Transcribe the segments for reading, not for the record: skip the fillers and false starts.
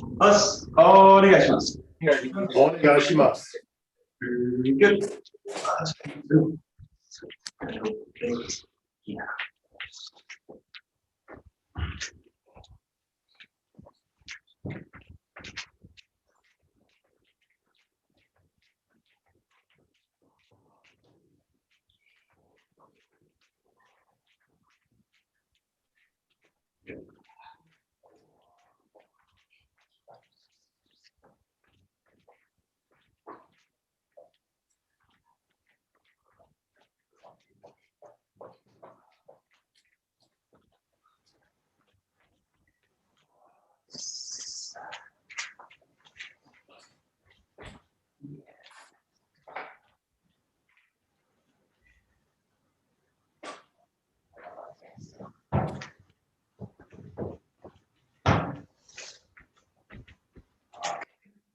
お願いします。お願いします。Good. Yeah.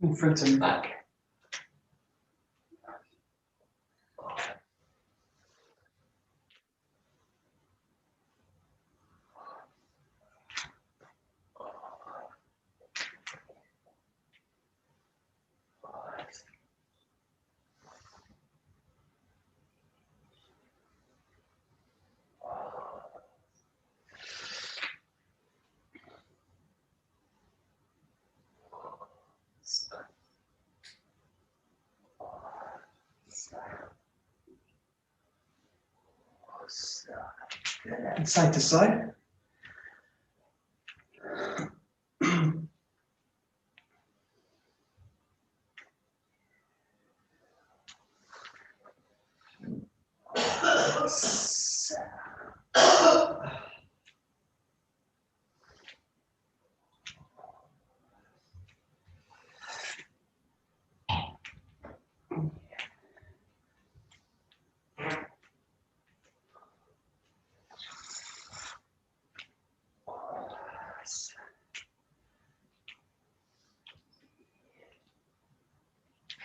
In front and back. And side to side.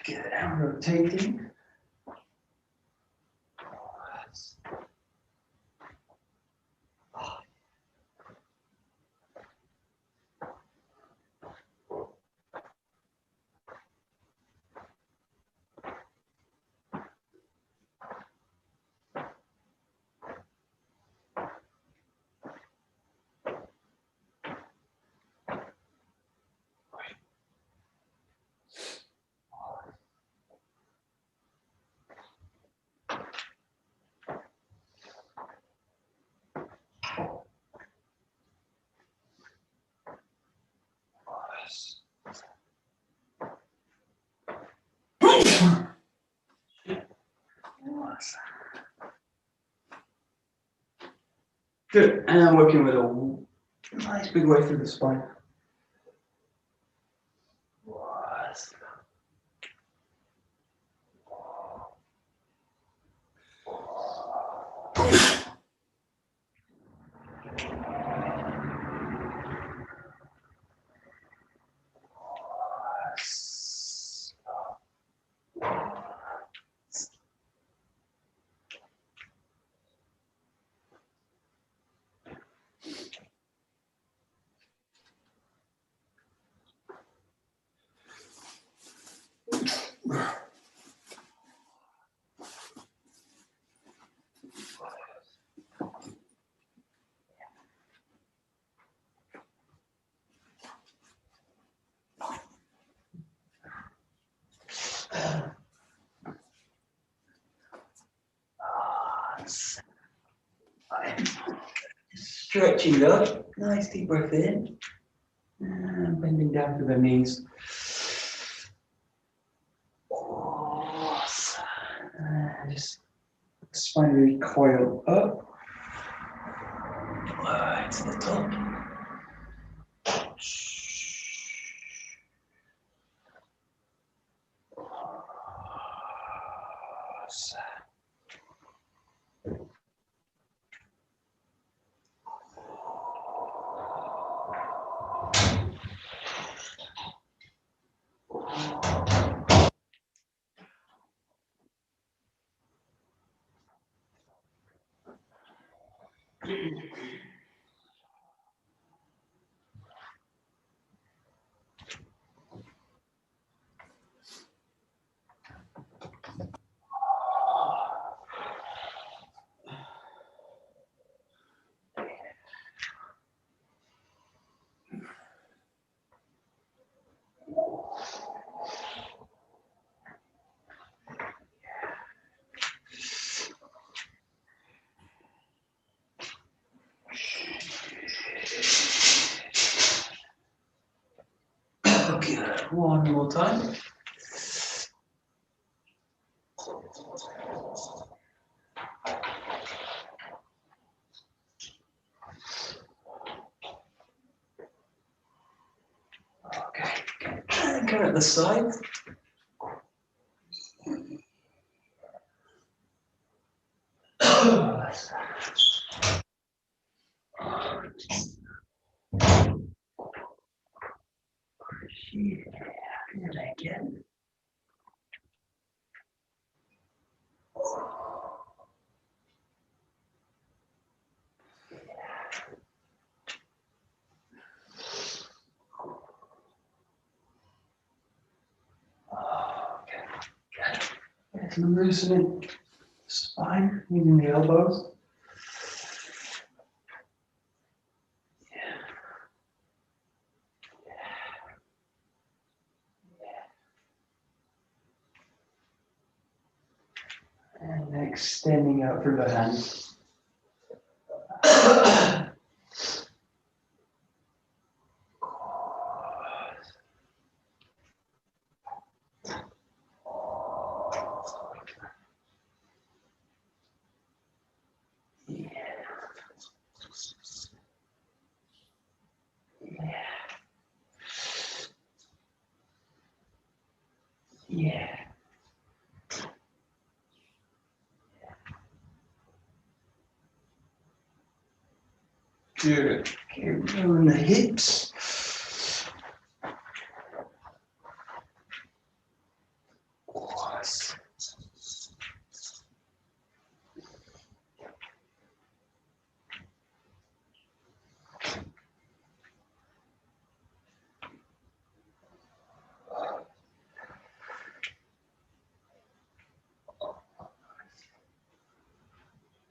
Good, and rotating. Good, and working with a nice big way through the spine. Stretching up, nice deep breath in, and bending down to the knees. And just spine really coil up to the top. One more time. Okay, and go at the side. Yeah, again. Okay, good. Yes, loosening the spine, using the elbows. And extending out through the hands. Yeah. Good. Okay, rolling the hips.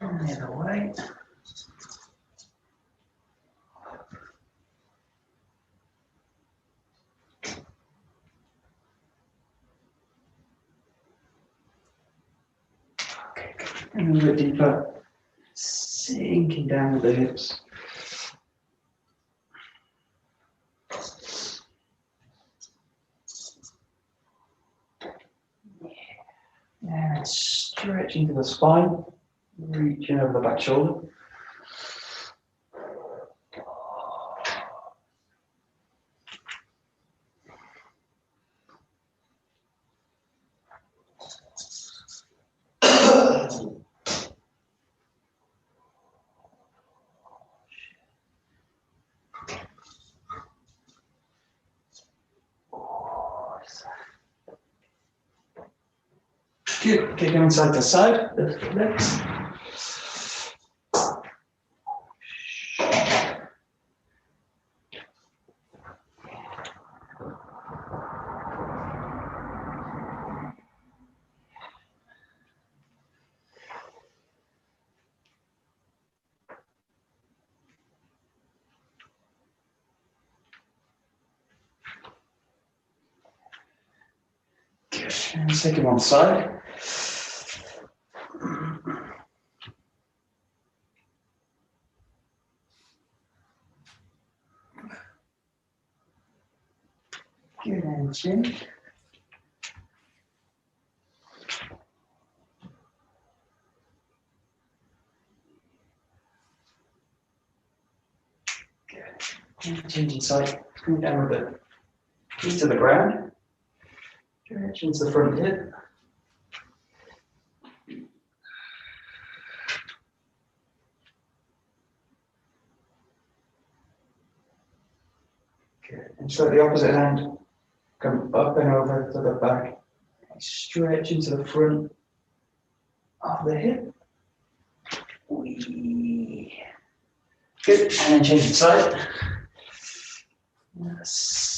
And the other way. Okay, good. And a little bit deeper. Sinking down with the hips. And stretching to the spine, reaching over the back shoulder. Good. Okay, going side to side. Lift the legs. Good. And take it one side. Good, and chin. Good. And changing side. Coming down with the feet to the ground. Stretch into the front hip. Good. And so the opposite hand. Come up and over to the back. Stretch into the front of the hip. Wee. Good. And then change the side. Yes.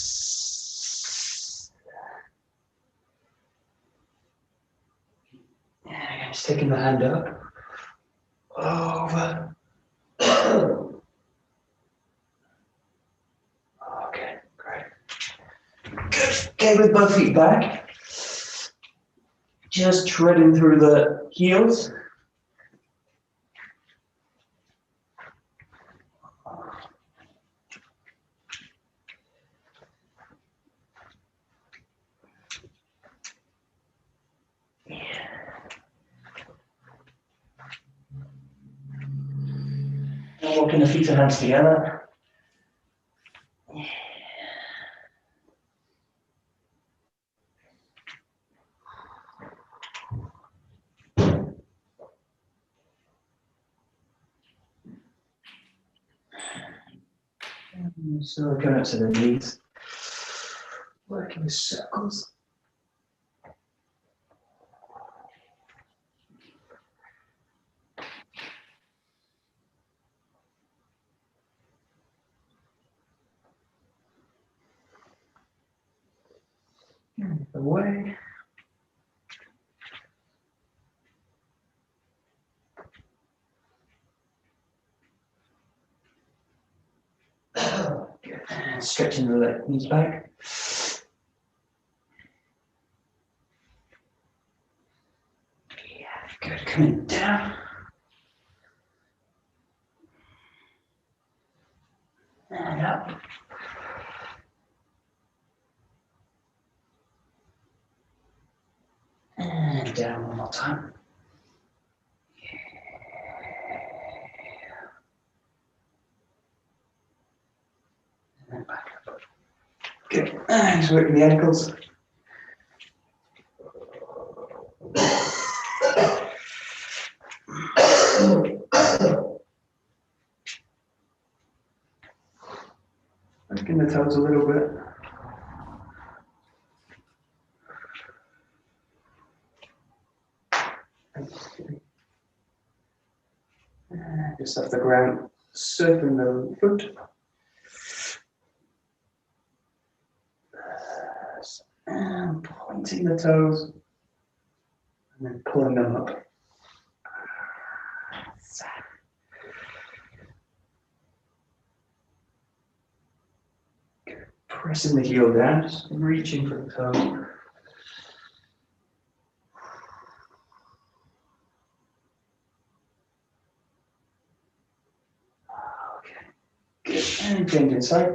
And again, just taking the hand up. Over. Okay, great. Good. Okay, with both feet back. Just treading through the heels. Walking the feet and hands together. So going up to the knees, working with circles. Away. Good. And stretching the knees back. Yeah, good. Coming down. And up. And down one more time. And then back up. Good. And just working the ankles. Working the toes a little bit. Just off the ground, circling the foot. And pointing the toes. And then pulling them up. Pressing the heel down, just reaching for the toes. Good. And change inside.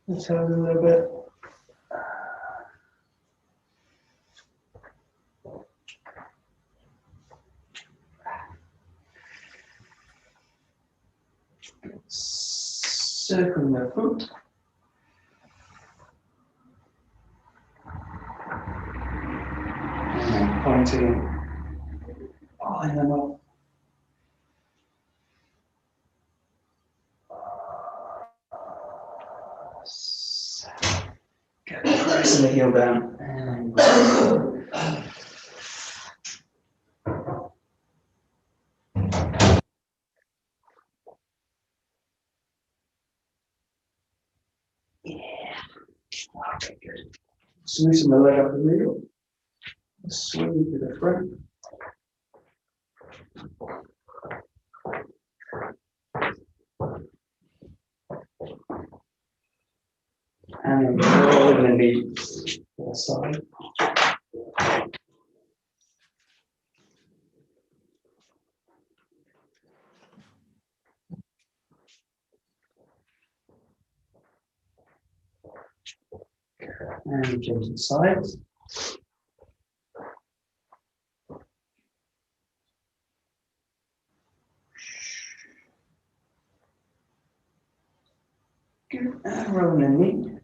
Let's have a little bit. Circling the foot. And pointing, pulling them up. Good. Pressing the heel down. And okay, good. Loosen the leg up the middle. Swing to the front. And roll the knee to the side. And changing sides. Good. And rolling the knee.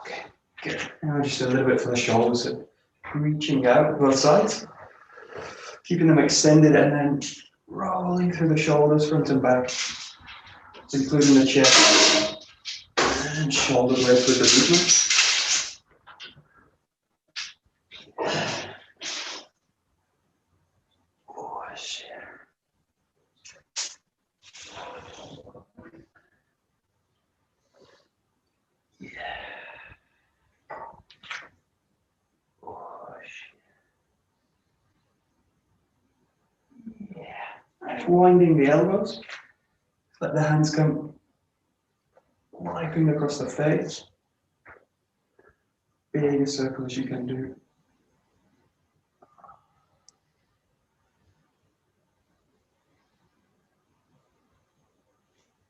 Okay, good. Now just a little bit for the shoulders, so reaching out both sides, keeping them extended, and then rolling through the shoulders, front and back, including the chest and shoulder blades with the movement. Winding the elbows, let the hands come wiping across the face, big a circle as you can do.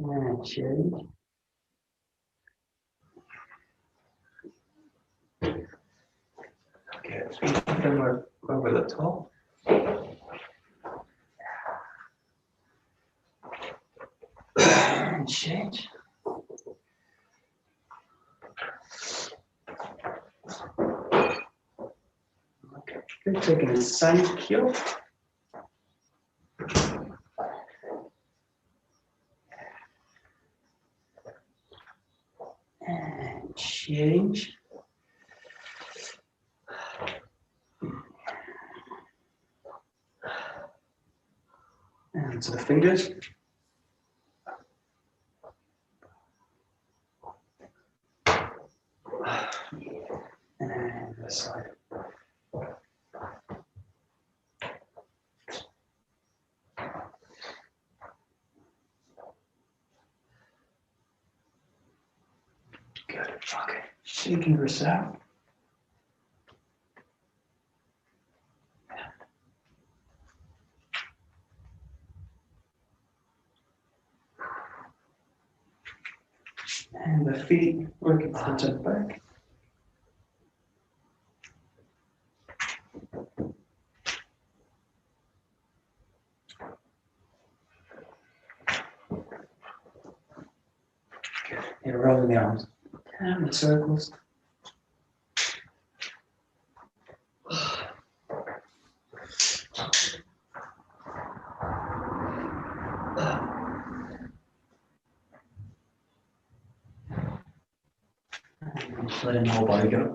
And change. Okay, then we're over the top. And change. Okay, good. Taking a side heel. And change. And to the fingers. And this side. Good. Okay. Shaking this out. And the feet working front and back. Good. You're rolling the arms and the circles. Letting the whole body go.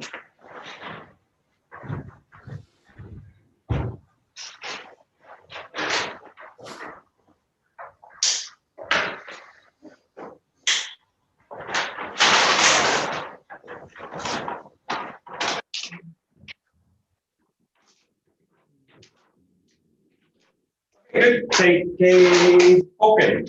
Good. Take a open.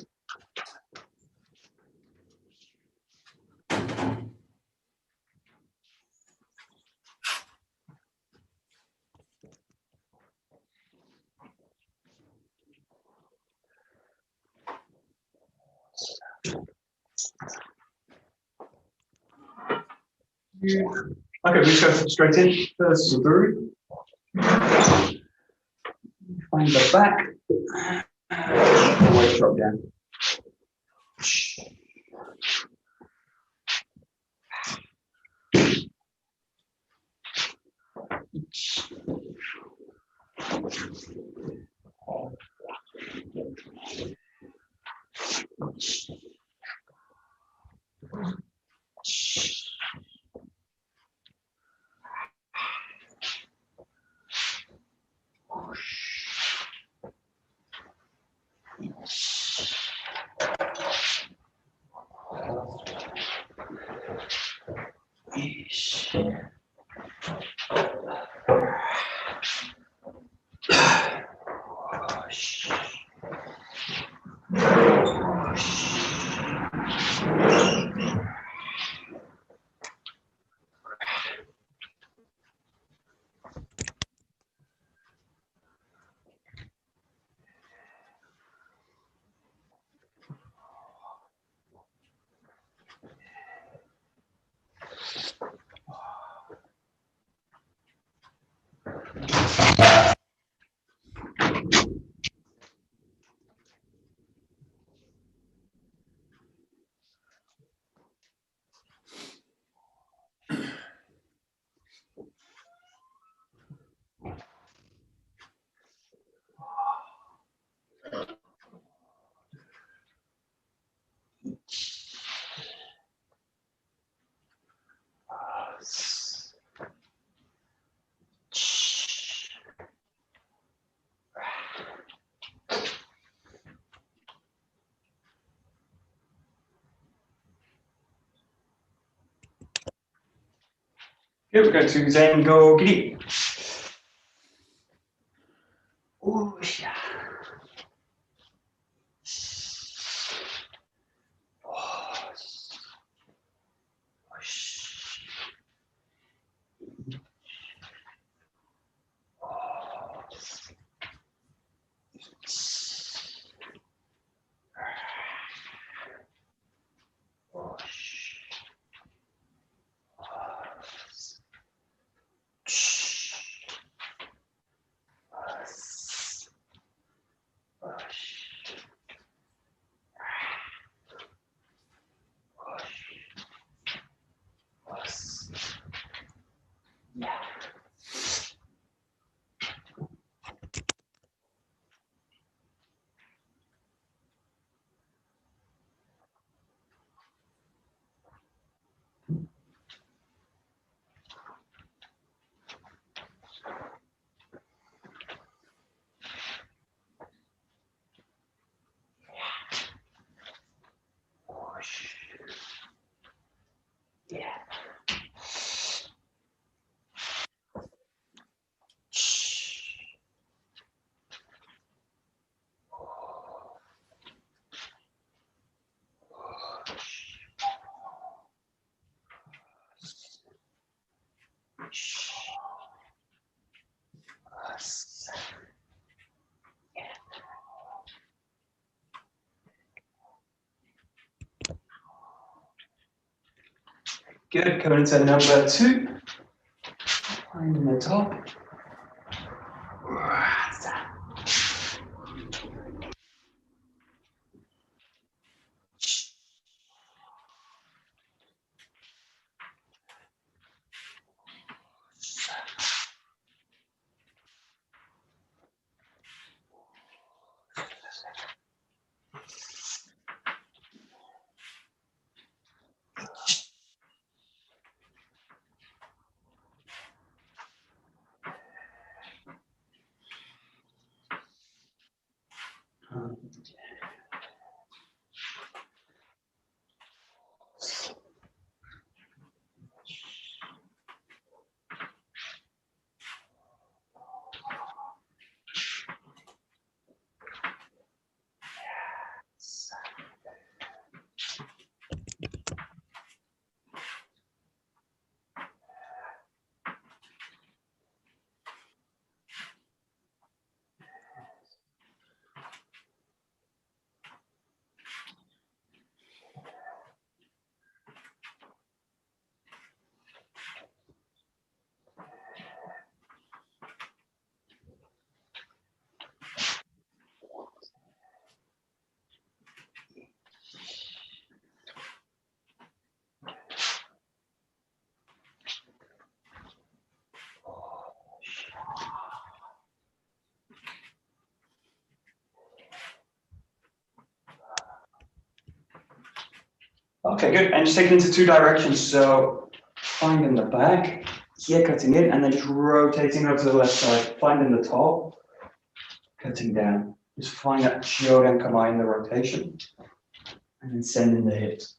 Okay, we just go straight in. First through. Find the back. Always drop down. Here we go to Zengo Giri. Oh, yeah. Good, coming into number 2. Finding the top. Okay, good. And just take it into 2 directions. So finding the back, here cutting in, and then just rotating over to the left side, finding the top, cutting down. Just find that 𝒊𝒔𝒏𝒂𝒕 in the rotation, and then sending the hips.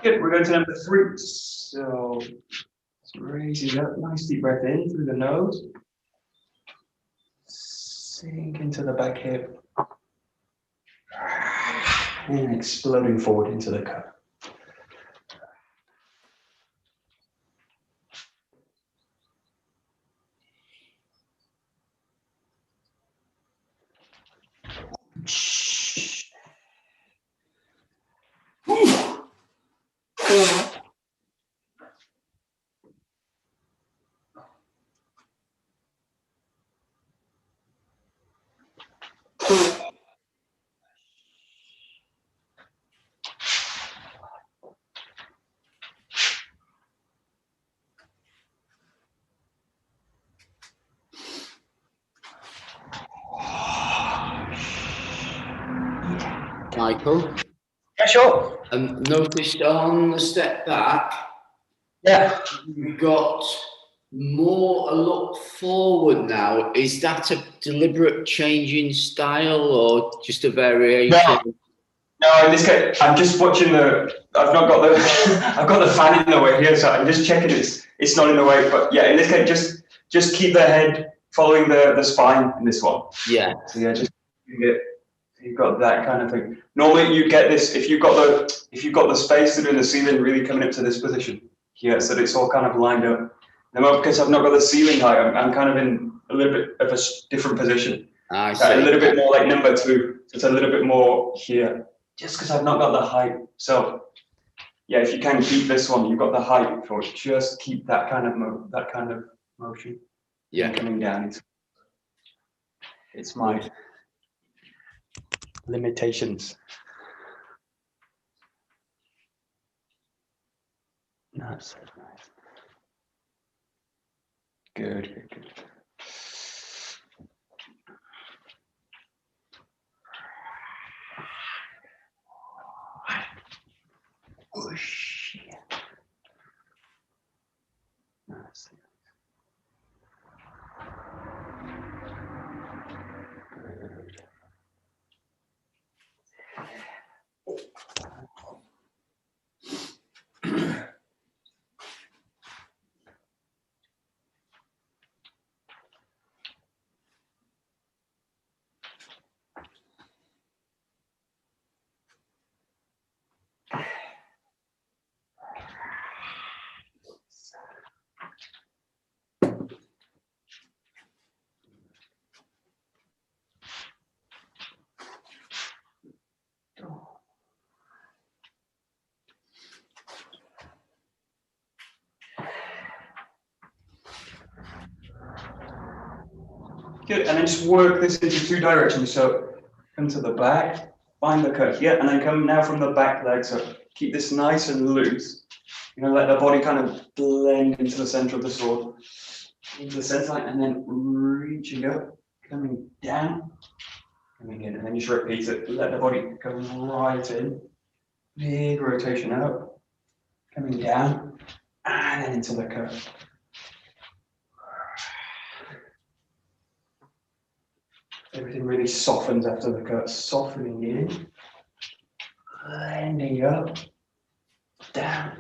Good, we're going to number 3. So let's raise it up, nice deep breath in through the nose. Sink into the back hip. And exploding forward into the cut. Michael, Yeah, sure. noticed on the step back, Yeah. you've got more a look forward now. Is that a deliberate change in style or just a variation? No, in this case, I'm just watching the. I've not got the. I've got the fan in the way here, so I'm just checking it's not in the way. But yeah, in this case, just keep the head following the spine in this one. Yeah. So yeah, just you've got that kind of thing. Normally, you get this if you've got the space to do in the ceiling really coming up to this position here, so that it's all kind of lined up. Now, because I've not got the ceiling height, I'm kind of in a little bit of a different position. I see. A little bit more like number 2. So it's a little bit more here. Just because I've not got the height. So yeah, if you can keep this one, you've got the height for it. Just keep that kind of motion. Yeah. And coming down. It's my limitations. That's nice. Good. Whoosh. Nice. Good, and then just work this into 2 directions. So come to the back, find the cut here, and then come now from the back leg. So keep this nice and loose. Let the body kind of blend into the center of the sword, into the center line, and then reaching up, coming down, coming in, and then just repeat it. Let the body come right in. Big rotation out, coming down, and then into the cut. Everything really softens after the cut, softening in, blending up, down.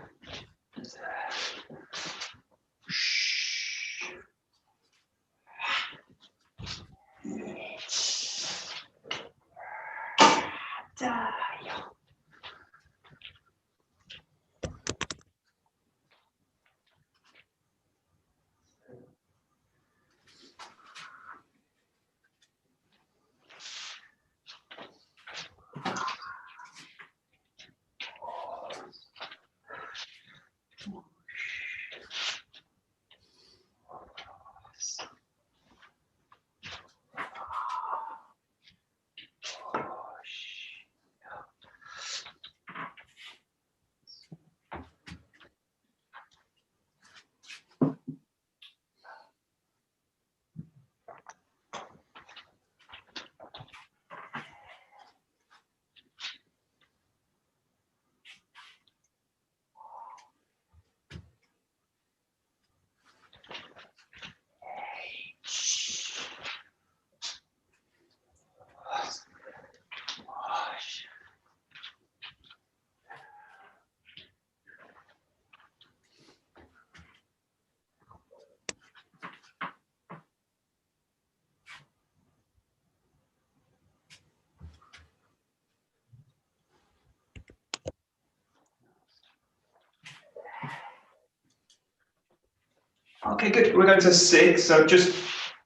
Okay, good. We're going to 6. So just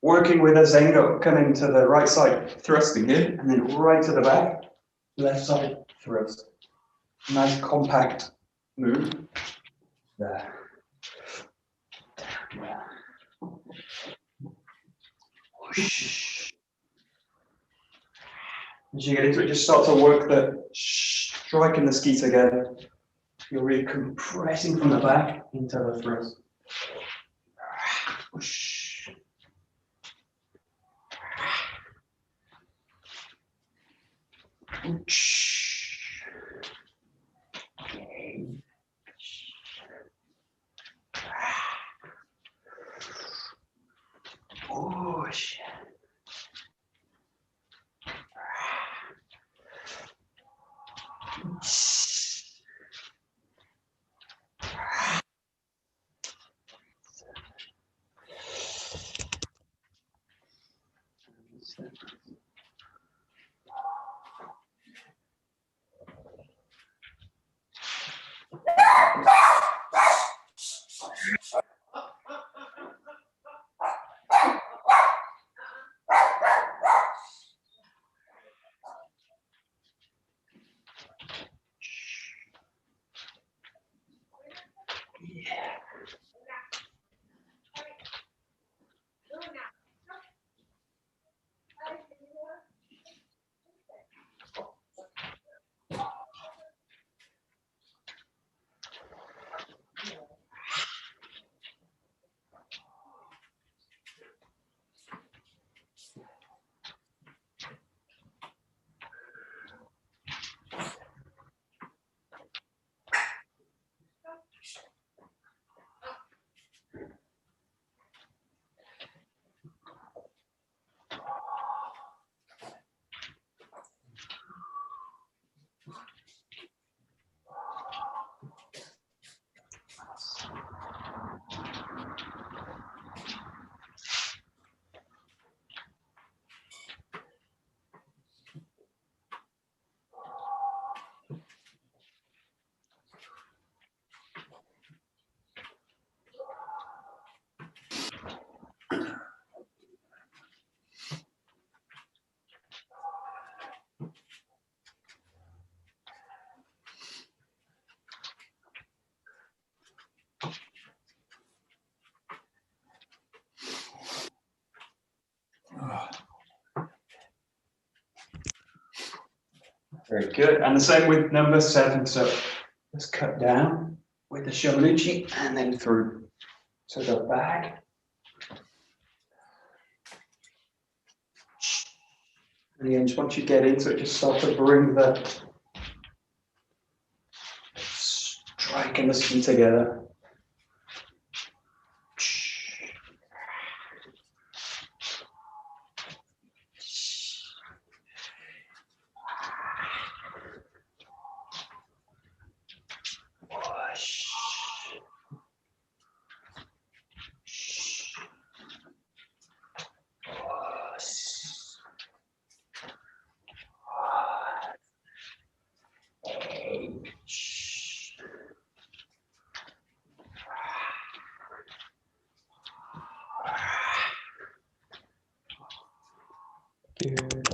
working with a Zengo, coming to the right side, thrusting in, and then right to the back, left side, thrust. Nice compact move. There. There. Whoosh. As you get into it, just start to work the strike and the ski together. You're really compressing from the back into the thrust. Whoosh. Whoosh. Okay. Whoosh. Very good. And the same with number 7. So let's cut down with the 𝒊𝒏𝒕 and then through to the back. And again, just once you get into it, just start to bring the strike and the ski together. Good.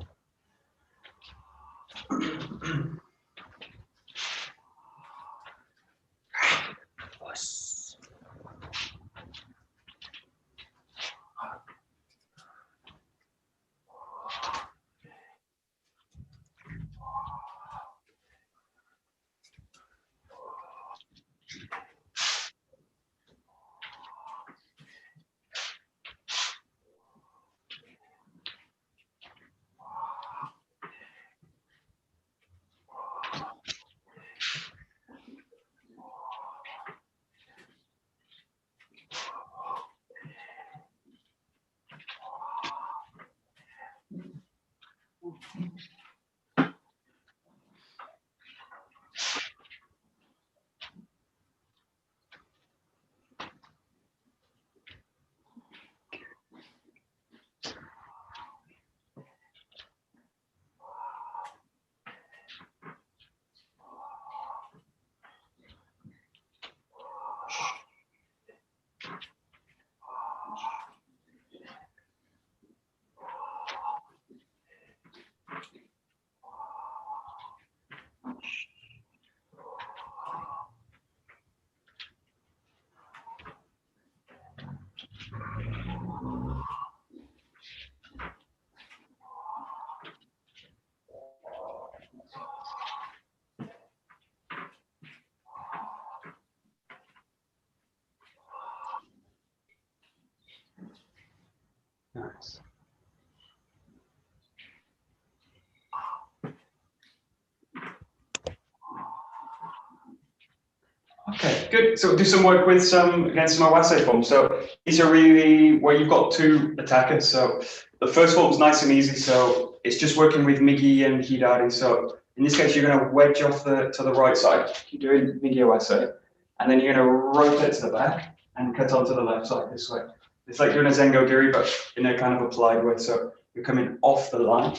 Okay, good. So do some work with some 𝒂𝒂 forms. So these are really where you've got two attackers. So the first form's nice and easy. So it's just working with 𝒔𝒑 and 𝒂𝒑. So in this case, you're going to wedge off to the right side. You're doing 𝒔𝒂𝒂, and then you're going to rotate to the back and cut onto the left side this way. It's like doing a 𝒍𝒂𝒂𝒂𝒃, but in a kind of applied way. So you're coming off the line,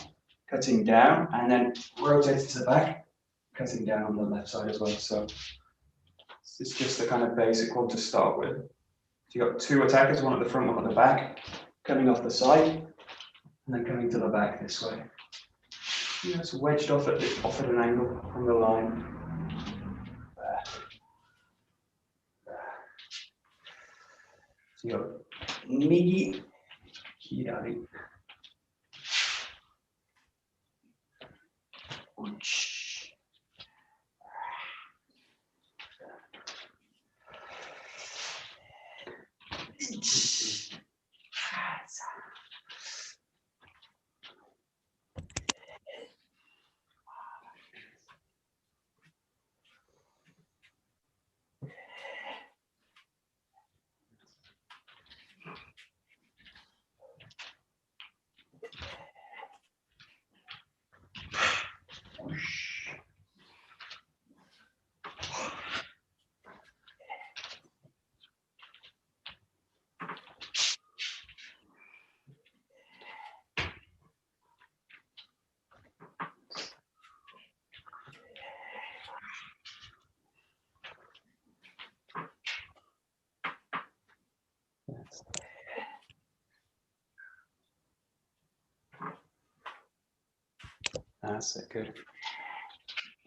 cutting down, and then rotate to the back, cutting down on the left side as well. So it's just the kind of basic one to start with. So you've got two attackers, one at the front, one at the back, coming off the side, and then coming to the back this way. Yeah, it's wedged off at an angle from the line. There. There. So you got 𝒔𝒑 𝒂𝒑. That's it, good.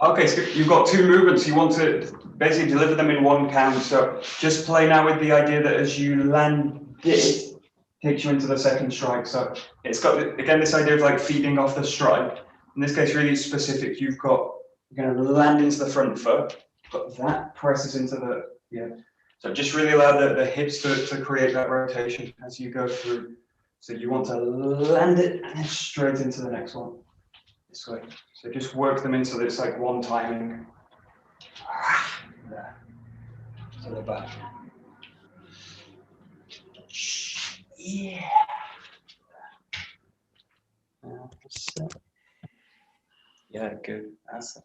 Okay, so you've got two movements. You want to basically deliver them in one count. So just play now with the idea that as you land this, takes you into the second strike. So it's got, again, this idea of like feeding off the strike. In this case, really specific. You're going to land into the front foot. But that presses into the, yeah. So just really allow the hips to create that rotation as you go through. So you want to land it and then straight into the next one. This way. So just work them into this like one timing. There. To the back. Yeah. Yeah, good. That's it.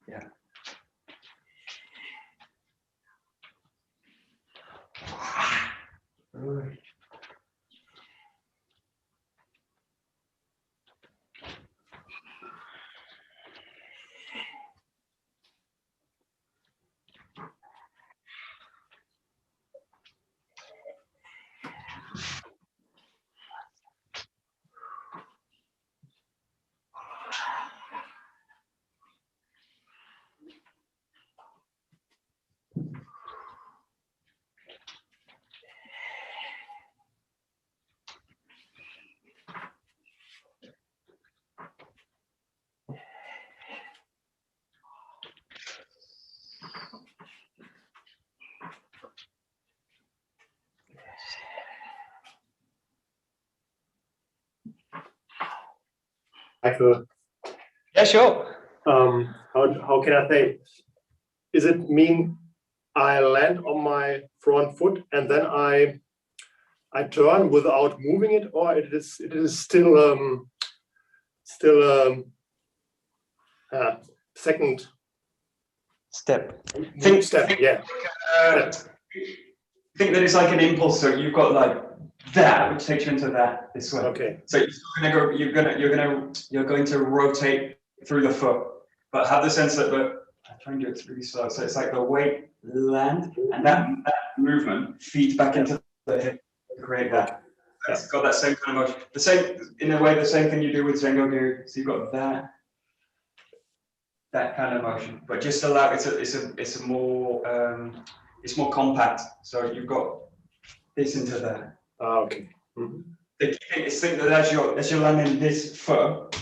Yeah. Good. Michael, Yeah, sure. how can I say? Is it mean I land on my front foot and then I turn without moving it, or it is still second Step. step? Yeah. Think that it's like an impulse. So you've got like that, which takes you into that this way. Okay. So you're going to rotate through the foot, but have the sense that I'm trying to do it really slow. So it's like the weight land, and that movement feeds back into the hip to create that. So it's got that same kind of motion. The same, in a way, the same thing you do with 𝒍𝒂𝒂𝒂𝒃. So you've got that kind of motion, but just allow it's more compact. So you've got this into there. Okay. The key thing is think that as you're landing this foot,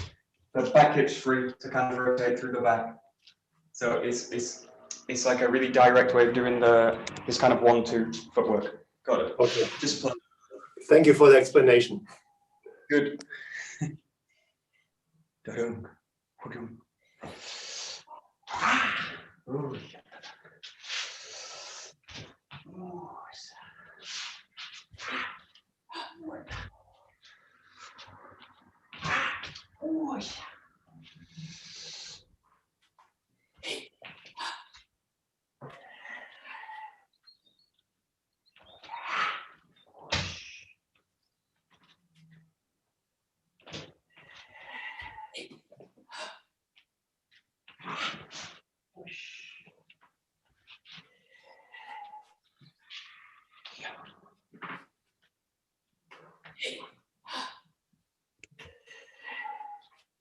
the back hip's free to kind of rotate through the back. So it's like a really direct way of doing this kind of 1-2 footwork. Got it. Okay. Just play. Thank you for the explanation. Good.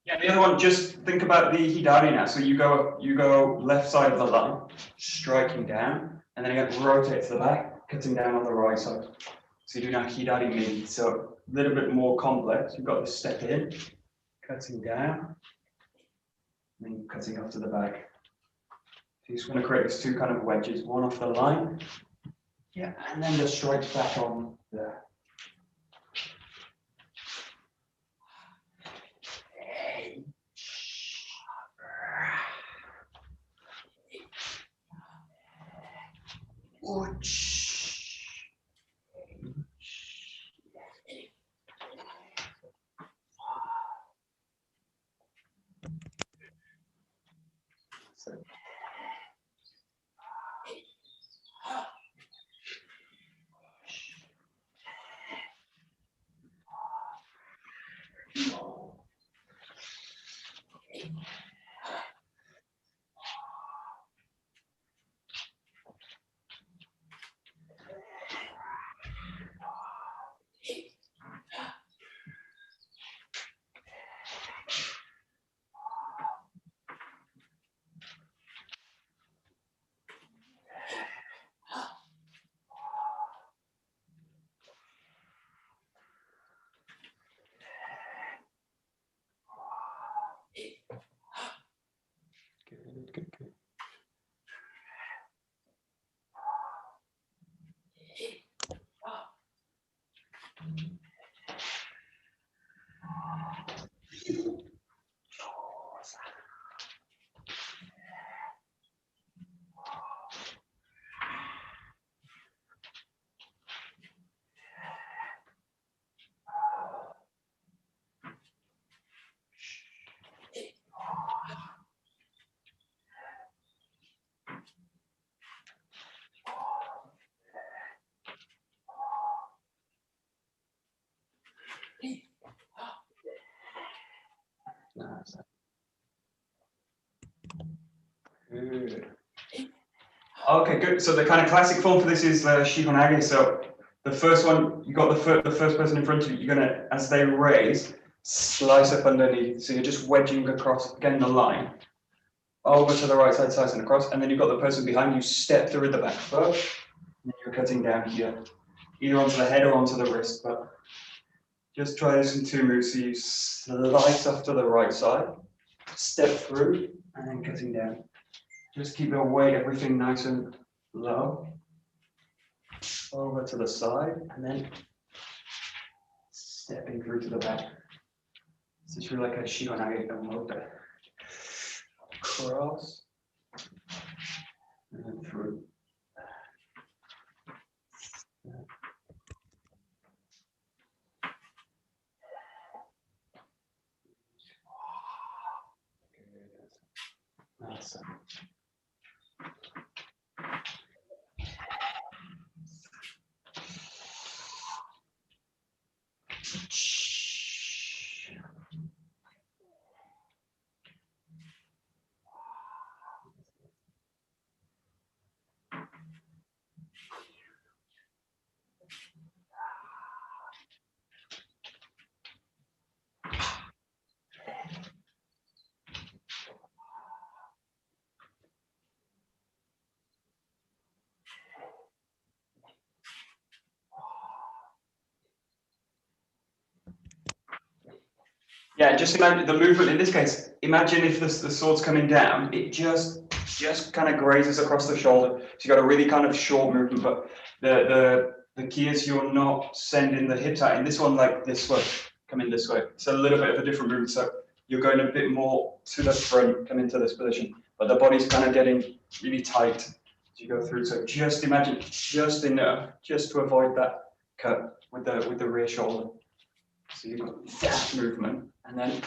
Yeah, the other one, just think about the hidari now. So you go left side of the line, striking down, and then again rotate to the back, cutting down on the right side. So you do now hidari midi. So a little bit more complex. You've got to step in, cutting down, and then cutting off to the back. So you just want to create these two kind of wedges, one off the line, yeah, and then just strike back on there. Good. Good. Okay, good. So the kind of classic form for this is Shihonage. So the first one, you got the first person in front of you. You're gonna, as they raise, slice up underneath. So you're just wedging across, getting the line over to the right side, slicing across, and then you've got the person behind you. Step through the back foot, and you're cutting down here, either onto the head or onto the wrist. But just try this in two moves. So you slice off to the right side, step through, and then cutting down. Just keep your weight, everything nice and low. Over to the side, and then stepping through to the back. This is really like a Shihonage mode. Cross, and then through. Awesome. Yeah, just imagine the movement in this case. Imagine if the sword's coming down, it just kind of grazes across the shoulder. So you got a really kind of short movement, but the key is you're not sending the hips out. In this one, like this way, coming this way. It's a little bit of a different movement. So you're going a bit more to the front, come into this position. but the body's kind of getting really tight as you go through. So just imagine just enough, just to avoid that cut with the rear shoulder. So you've got that movement, and then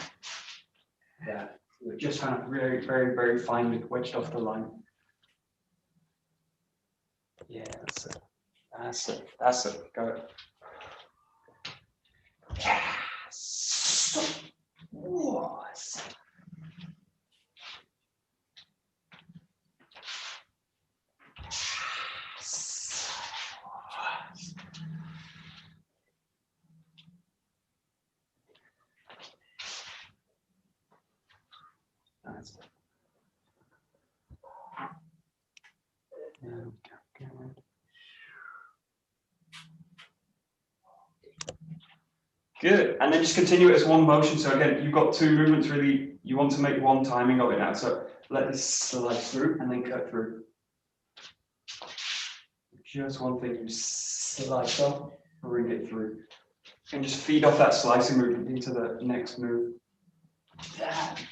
just kind of very, very, very finely wedged off the line. Yeah, that's it. That's it. That's it. Go. Yes. Was. That's it. Good, and then just continue it as one motion. So again, you've got two movements really, you want to make one timing of it now. So let this slice through and then cut through. Just one thing, you slice up, bring it through. And just feed off that slicing movement into the next move. That.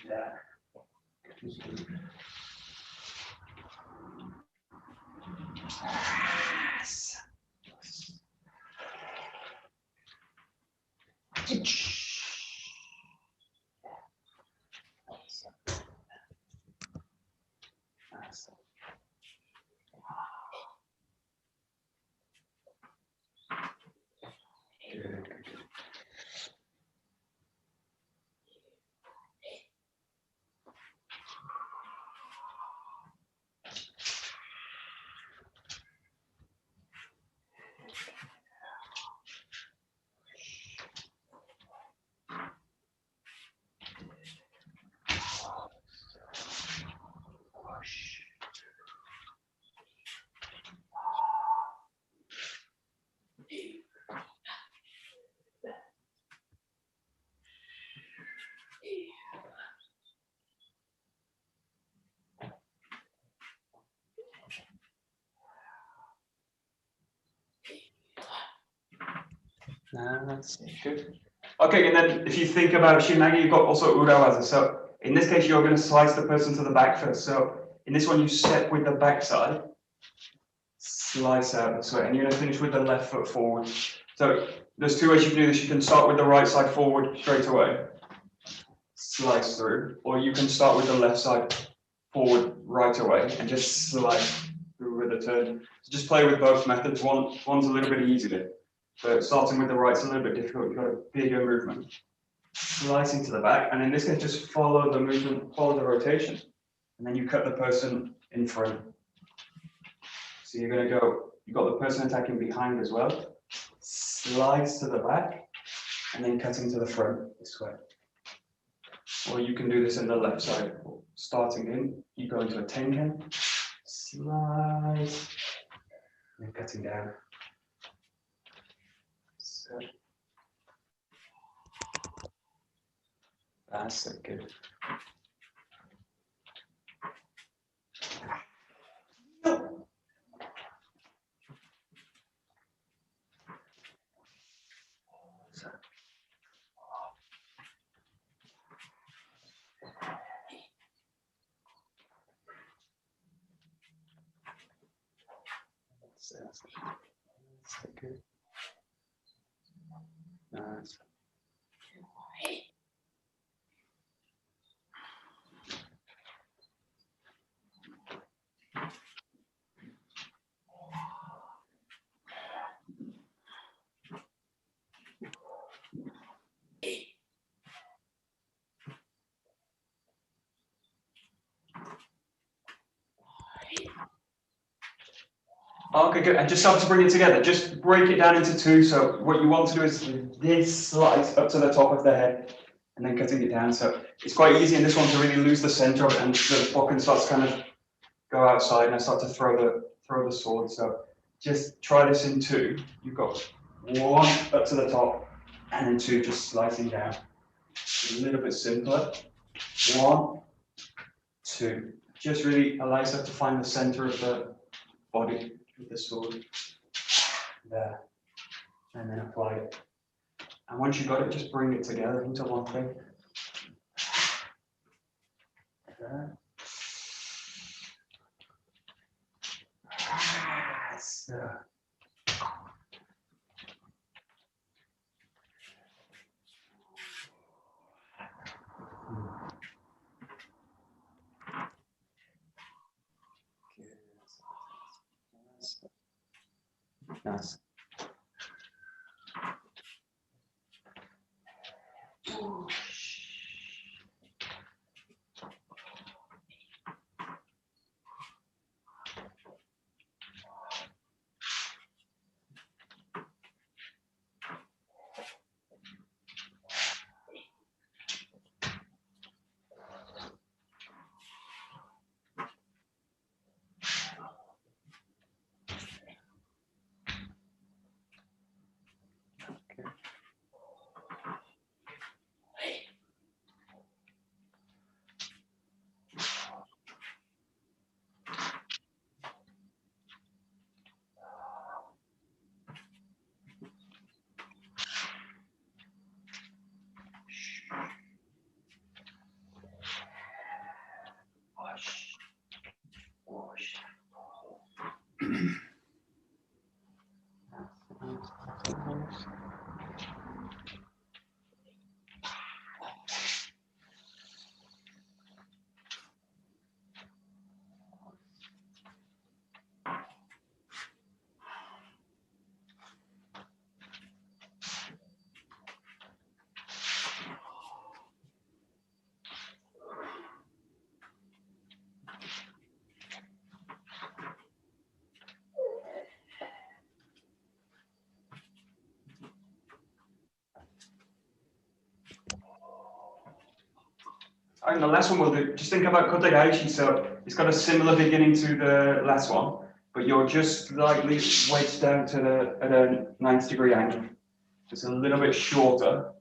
That's good. Okay, and then if you think about Shin-Nage, you've got also Urawaza. So in this case, you're going to slice the person to the back first. So in this one, you step with the back side, slice out this way, and you're going to finish with the left foot forward. So there's two ways you can do this. You can start with the right side forward straight away, slice through, or you can start with the left side forward right away and just slice through with a turn. So just play with both methods. One's a little bit easier. So starting with the right's a little bit difficult. You've got a bigger movement. Slicing to the back, and in this case, just follow the movement, follow the rotation, and then you cut the person in front. So you're going to go, you've got the person attacking behind as well. Slice to the back, and then cutting to the front this way. Or you can do this in the left side. Starting in, you go into a tenken, slice, and then cutting down. So, that's so good. That's so good. Nice. Okay, good. And just start to bring it together. Just break it down into two. So what you want to do is this slice up to the top of the head and then cutting it down. So it's quite easy in this one to really lose the center of it, and the bokken starts to kind of go outside and I start to throw the sword. So just try this in two. You've got one up to the top and then two just slicing down. A little bit simpler. 1, 2. Just really allow yourself to find the center of the body with the sword. There. And then apply it. And once you've got it, just bring it together into one thing. There. So. Nice. And the last one we'll do, just think about kotegaeshi. So it's got a similar beginning to the last one, but you're just slightly wedged down to at a 90-degree angle. Just a little bit shorter,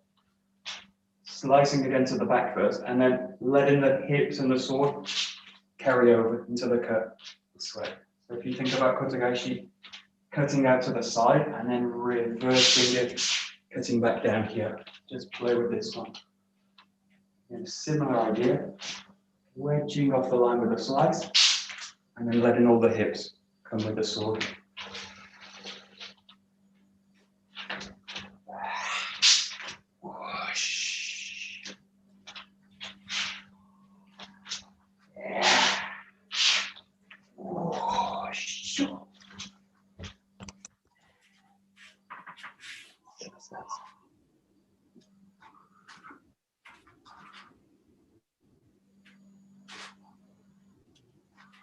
slicing again to the back first, and then letting the hips and the sword carry over into the cut this way. So if you think about kotegaeshi, cutting out to the side and then reversing it, cutting back down here. Just play with this one. And a similar idea, wedging off the line with a slice, and then letting all the hips come with the sword.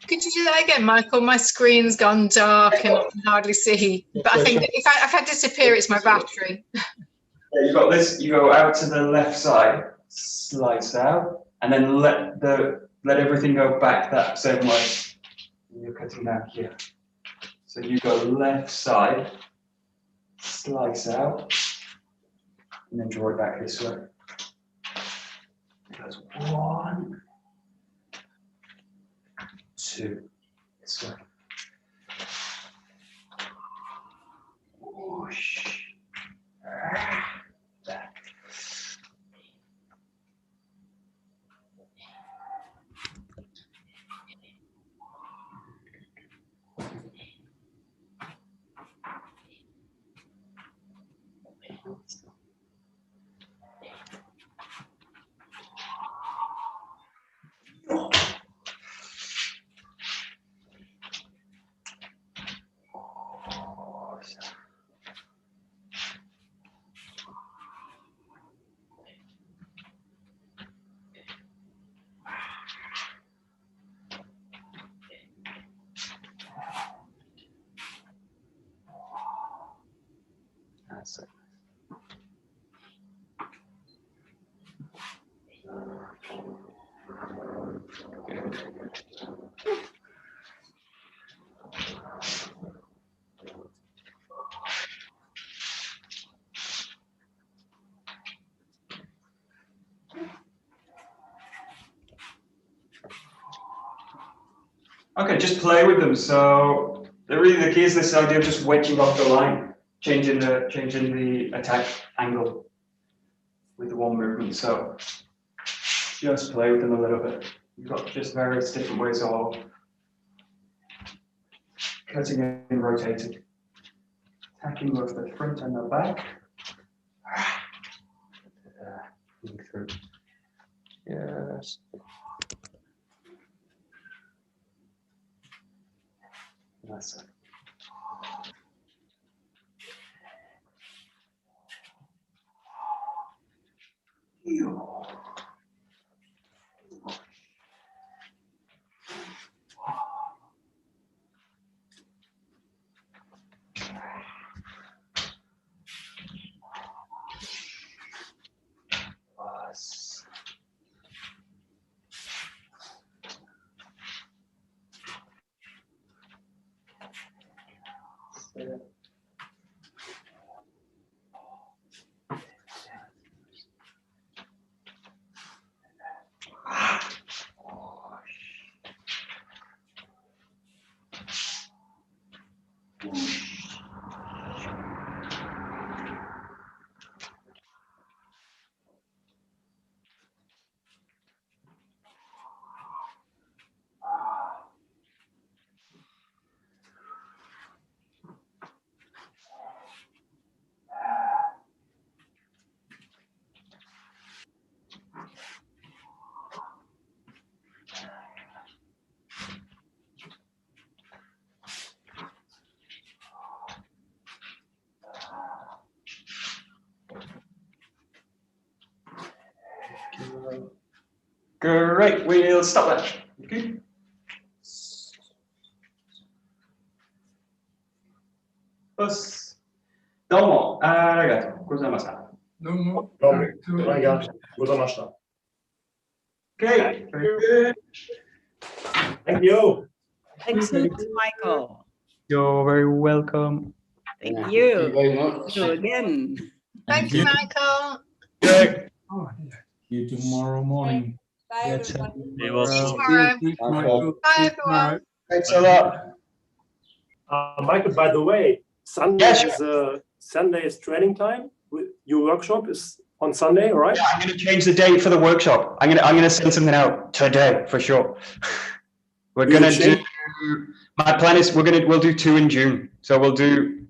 Could you do that again, Michael? My screen's gone dark and I can hardly see. But I think that if I disappear, it's my battery. Yeah, you've got this, you go out to the left side, slice out, and then let everything go back that same way. And you're cutting down here. So you go left side, slice out, and then draw it back this way. It goes 1, 2, this way. Whoosh. Back. That's it. Okay, just play with them. So the key is this idea of just wedging off the line, changing the attack angle with the one movement. So just play with them a little bit. You've got just various different ways of cutting and rotating. Attacking both the front and the back. Through. Yes. That's it. Great, we'll stop that. Okay. どうもありがとうございました。どうもありがとうございました。Okay, very good. Thank you. Excellent, Michael. You're very welcome. Thank Thank you. you very much. You again. Thank you, Michael. Good. See you tomorrow morning. Bye, Yes, everyone. See you tomorrow. Bye, everyone. Thanks a lot. Michael, by the way, Sunday Yes. is Sunday is training time. Your workshop is on Sunday, all right? Yeah, I'm going to change the date for the workshop. I'm going to send something out today for sure. We're going to do. My plan is we'll do 2 in June. So we'll do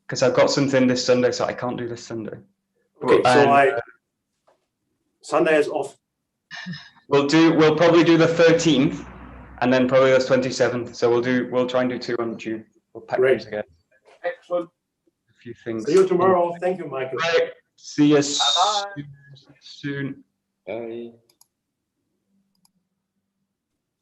because I've got something this Sunday, so I can't do this Sunday. Okay, so Sunday is off. We'll probably do the 13th, and then probably the 27th. So we'll try and do 2 on June. We'll pack Great. those again. Excellent. A few things. See you tomorrow. Thank you, Michael. Right. See you Bye-bye. soon. Bye.